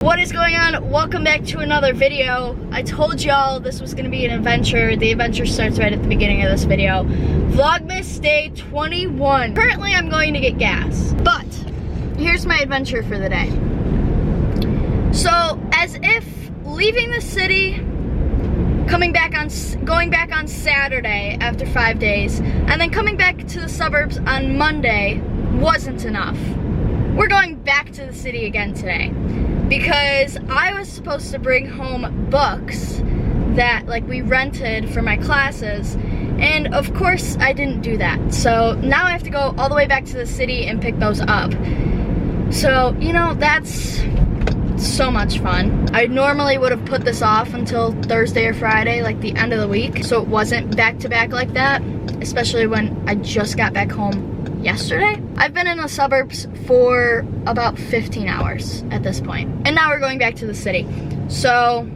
What is going on? Welcome back to another video. I told y'all this was gonna be an adventure. The adventure starts right at the beginning of this video. Vlogmas day 21. Currently I'm going to get gas, but here's my adventure for the day. So as if leaving the city, going back on Saturday after 5 days, and then coming back to the suburbs on Monday wasn't enough. We're going back to the city again today because I was supposed to bring home books that we rented for my classes, and of course I didn't do that. So now I have to go all the way back to the city and pick those up. So, you know, that's so much fun. I normally would have put this off until Thursday or Friday, like the end of the week, so it wasn't back to back like that, especially when I just got back home yesterday. I've been in the suburbs for about 15 hours at this point, and now we're going back to the city. So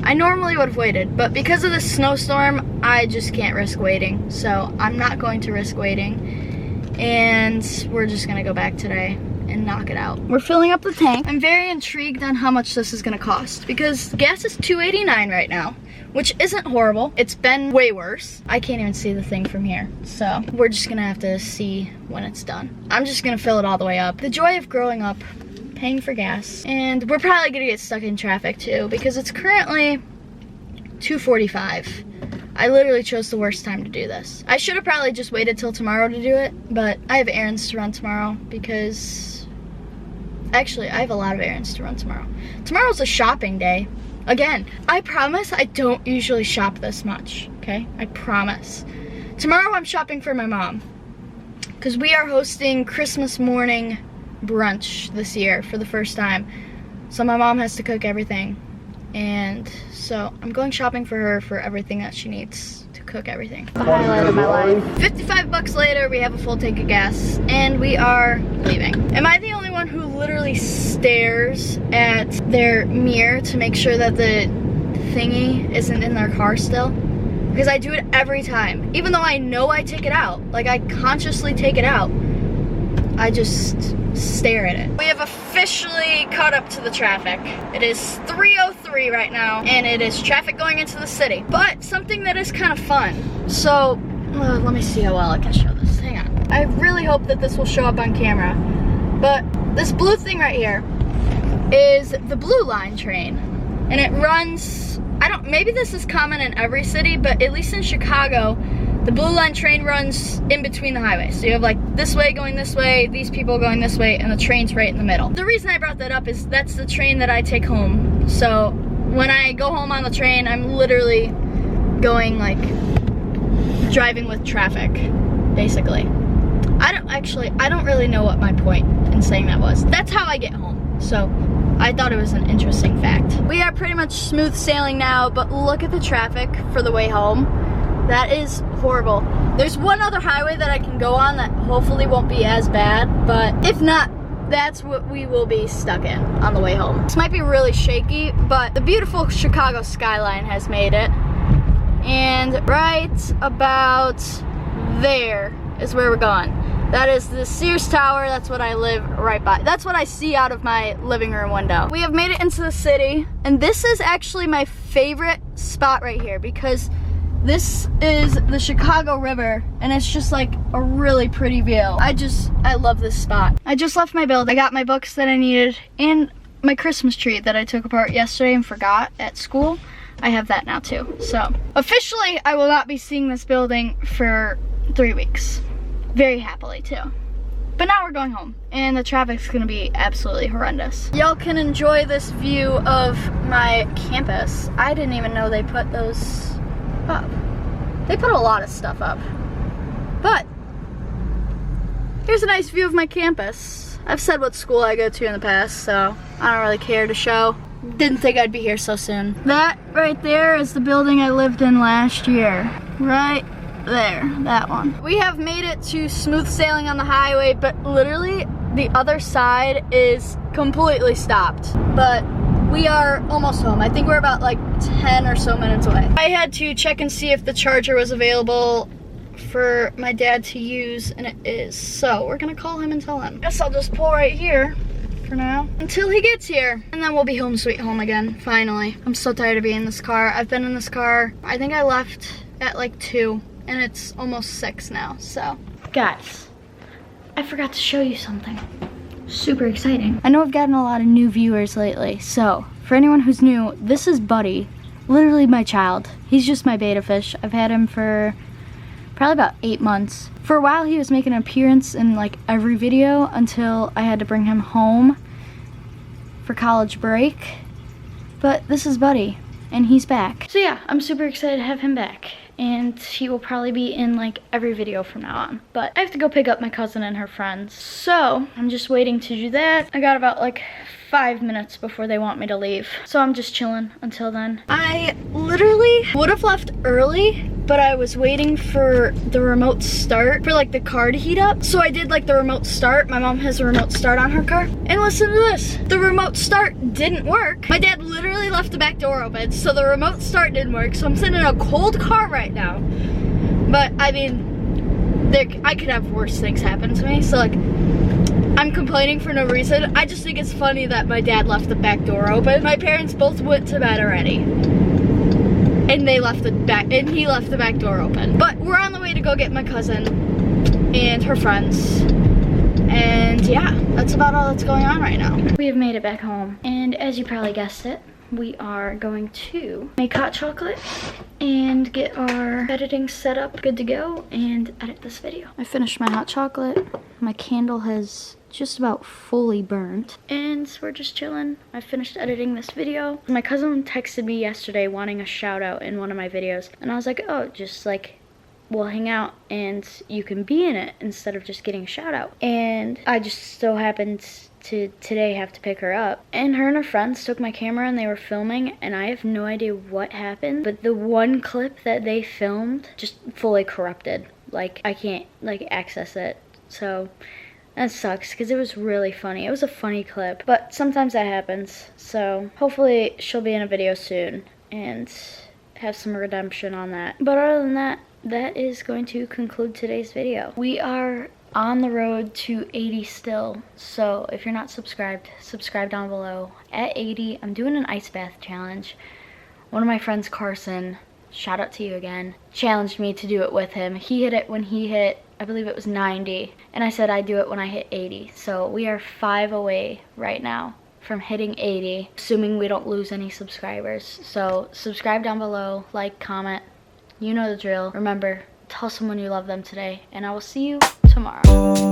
I normally would have waited, but because of this snowstorm, I just can't risk waiting. So I'm not going to risk waiting, and we're just gonna go back today and knock it out. We're filling up the tank. I'm very intrigued on how much this is gonna cost because gas is $2.89 right now, which isn't horrible. It's been way worse. I can't even see the thing from here, so we're just gonna have to see when it's done. I'm just gonna fill it all the way up. The joy of growing up, paying for gas, and we're probably gonna get stuck in traffic too because it's currently 2:45. I literally chose the worst time to do this. I should have probably just waited till tomorrow to do it, but I have errands to run tomorrow because actually, I have a lot of errands to run tomorrow. Tomorrow's a shopping day. Again, I promise I don't usually shop this much, okay? I promise. Tomorrow I'm shopping for my mom because we are hosting Christmas morning brunch this year for the first time. So my mom has to cook everything. And so I'm going shopping for her for everything that she needs to cook everything. The highlight of my life. 55 bucks later, we have a full tank of gas and we are leaving. Am I the only one who literally stares at their mirror to make sure that the thingy isn't in their car still? Because I do it every time. Even though I know I take it out, like I consciously take it out, I just stare at it. We have officially caught up to the traffic. It is 3:03 right now, and it is traffic going into the city. But something that is kind of fun. So, let me see how well I can show this. Hang on. I really hope that this will show up on camera. But this blue thing right here is the Blue Line train. And it runs, maybe this is common in every city, but at least in Chicago, the Blue Line train runs in between the highways. So you have this way going this way, these people going this way, and the train's right in the middle. The reason I brought that up is that's the train that I take home. So when I go home on the train, I'm literally going driving with traffic, basically. I don't really know what my point in saying that was. That's how I get home. So I thought it was an interesting fact. We are pretty much smooth sailing now, but look at the traffic for the way home. That is horrible. There's one other highway that I can go on that hopefully won't be as bad, but if not, that's what we will be stuck in on the way home. This might be really shaky, but the beautiful Chicago skyline has made it. And right about there is where we're going. That is the Sears Tower. That's what I live right by. That's what I see out of my living room window. We have made it into the city, and this is actually my favorite spot right here because this is the Chicago River, and it's just a really pretty view. I love this spot. I just left my build. I got my books that I needed and my Christmas tree that I took apart yesterday and forgot at school. I have that now too. So officially, I will not be seeing this building for 3 weeks. Very happily too. But now we're going home, and the traffic's gonna be absolutely horrendous. Y'all can enjoy this view of my campus. I didn't even know they put those up. They put a lot of stuff up. But here's a nice view of my campus. I've said what school I go to in the past, so I don't really care to show. Didn't think I'd be here so soon. That right there is the building I lived in last year. Right there, that one. We have made it to smooth sailing on the highway, but literally the other side is completely stopped. But we are almost home. I think we're about 10 or so minutes away. I had to check and see if the charger was available for my dad to use, and it is. So we're gonna call him and tell him. Guess I'll just pull right here for now until he gets here. And then we'll be home sweet home again, finally. I'm so tired of being in this car. I've been in this car, I think I left at like 2 and it's almost 6 now, so. Guys, I forgot to show you something super exciting. I know I've gotten a lot of new viewers lately, so for anyone who's new, this is Buddy, literally my child. He's just my beta fish. I've had him for probably about 8 months. For a while he was making an appearance in like every video until I had to bring him home for college break. But this is Buddy, and he's back. So yeah, I'm super excited to have him back. And he will probably be in like every video from now on. But I have to go pick up my cousin and her friends. So I'm just waiting to do that. I got about like 5 minutes before they want me to leave. So I'm just chilling until then. I literally would have left early, but I was waiting for the remote start for like the car to heat up. So I did like the remote start. My mom has a remote start on her car. And listen to this. The remote start didn't work. My dad literally left the back door open, so the remote start didn't work. So I'm sitting in a cold car right now. But I mean, I could have worse things happen to me. So like, I'm complaining for no reason. I just think it's funny that my dad left the back door open. My parents both went to bed already. And they left the back, and he left the back door open. But we're on the way to go get my cousin and her friends. And yeah, that's about all that's going on right now. We have made it back home. And as you probably guessed it, we are going to make hot chocolate and get our editing set up good to go and edit this video. I finished my hot chocolate. My candle has just about fully burnt and we're just chilling. I finished editing this video. My cousin texted me yesterday wanting a shout out in one of my videos, and I was like, oh, just like we'll hang out and you can be in it instead of just getting a shout out. And I just so happened to today have to pick her up, and her and her friends took my camera and they were filming, and I have no idea what happened, but the one clip that they filmed just fully corrupted. Like I can't like access it, so that sucks because it was really funny. It was a funny clip, but sometimes that happens. So hopefully she'll be in a video soon and have some redemption on that. But other than that, that is going to conclude today's video. We are on the road to 80 still, so if you're not subscribed, subscribe down below. At 80, I'm doing an ice bath challenge. One of my friends, Carson, shout out to you again, challenged me to do it with him. He hit it when he hit, I believe it was 90, and I said I'd do it when I hit 80. So we are 5 away right now from hitting 80, assuming we don't lose any subscribers. So subscribe down below, like, comment, you know the drill. Remember, tell someone you love them today, and I will see you tomorrow.